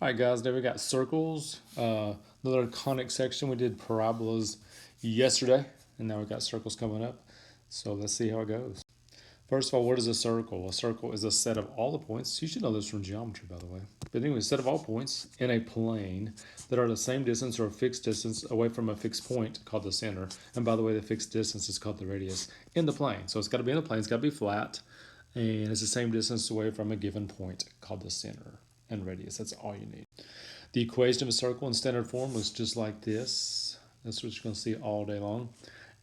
All right, guys, now we got circles. Another conic section. We did parabolas yesterday, and now we got circles coming up. So let's see how it goes. First of all, what is a circle? A circle is a set of all the points. You should know this from geometry, by the way. But anyway, a set of all points in a plane that are the same distance or a fixed distance away from a fixed point called the center. And by the way, the fixed distance is called the radius in the plane. So it's got to be in the plane. It's got to be flat. And it's the same distance away from a given point called the center and radius. That's all you need. The equation of a circle in standard form looks just like this. That's what you're going to see all day long.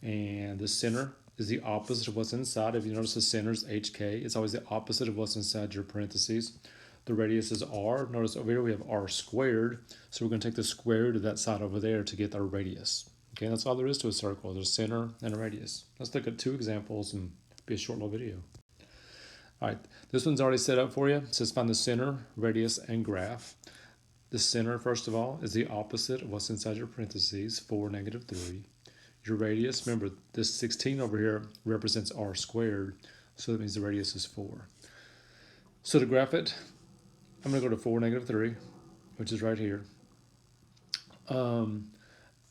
And the center is the opposite of what's inside. If you notice, the center is HK. It's always the opposite of what's inside your parentheses. The radius is R. Notice over here we have R squared. So we're going to take the square root of that side over there to get our radius. Okay, that's all there is to a circle. There's a center and a radius. Let's look at two examples and be a short little video. All right, this one's already set up for you. It says find the center, radius, and graph. The center, first of all, is the opposite of what's inside your parentheses, 4, -3. Your radius, remember, this 16 over here represents R squared, so that means the radius is 4. So to graph it, I'm going to go to 4, -3, which is right here. Then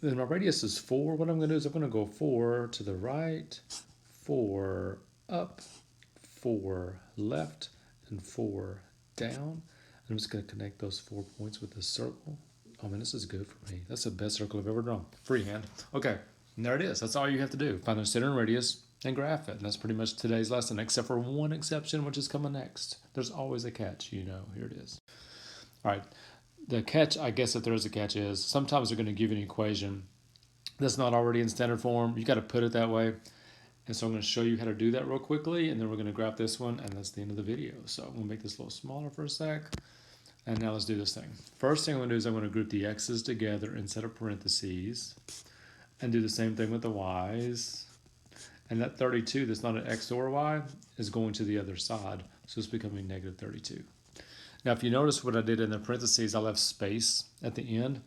my radius is 4. What I'm going to do is I'm going to go 4 to the right, 4 up, 4 left, and 4 down. I'm just going to connect those 4 points with this circle. Oh man, this is good for me. That's the best circle I've ever drawn. Freehand. Okay, and there it is. That's all you have to do. Find the center and radius and graph it. And that's pretty much today's lesson, except for one exception, which is coming next. There's always a catch, you know. Here it is. All right. The catch, I guess if there is a catch, is sometimes they're going to give you an equation that's not already in standard form. You got to put it that way. And so I'm going to show you how to do that real quickly, and then we're going to graph this one, and that's the end of the video. So I'm going to make this a little smaller for a sec. And now let's do this thing. First thing I'm going to do is I'm going to group the x's together instead of parentheses and do the same thing with the y's. And that 32 that's not an x or a y is going to the other side. So it's becoming -32. Now if you notice what I did in the parentheses, I left space at the end.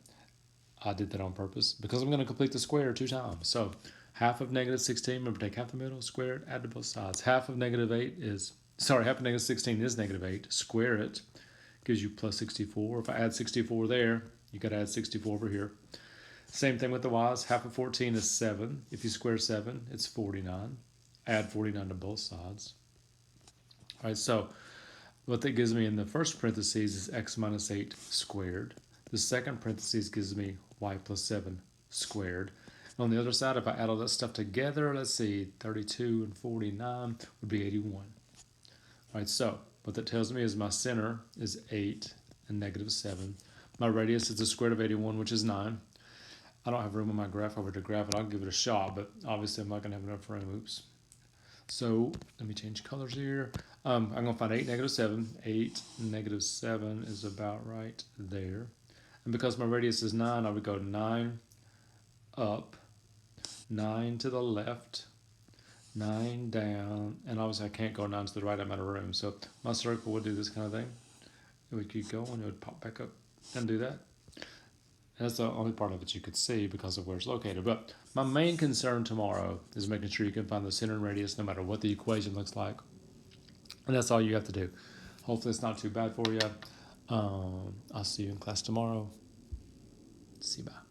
I did that on purpose because I'm going to complete the square 2 times. So half of -16, remember take half the middle, square it, add to both sides. Half of -16 is -8, square it. Gives you plus 64. If I add 64 there, you got to add 64 over here. Same thing with the y's. Half of 14 is 7. If you square 7, it's 49. Add 49 to both sides. All right, so what that gives me in the first parentheses is x minus 8 squared. The second parentheses gives me y plus 7 squared. And on the other side, if I add all that stuff together, let's see, 32 and 49 would be 81. All right, so what that tells me is my center is 8 and -7. My radius is the square root of 81, which is 9. I don't have room on my graph over to graph it. I'll give it a shot, but obviously I'm not going to have enough room. Oops. So let me change colors here. I'm going to find 8, -7. 8, -7 is about right there. And because my radius is 9, I would go 9 up, 9 to the left, 9 down, and obviously I can't go 9 to the right, I'm out of room. So my circle would do this kind of thing. It would keep going, it would pop back up and do that. And that's the only part of it you could see because of where it's located. But my main concern tomorrow is making sure you can find the center and radius no matter what the equation looks like. And that's all you have to do. Hopefully it's not too bad for you. I'll see you in class tomorrow. See you, bye.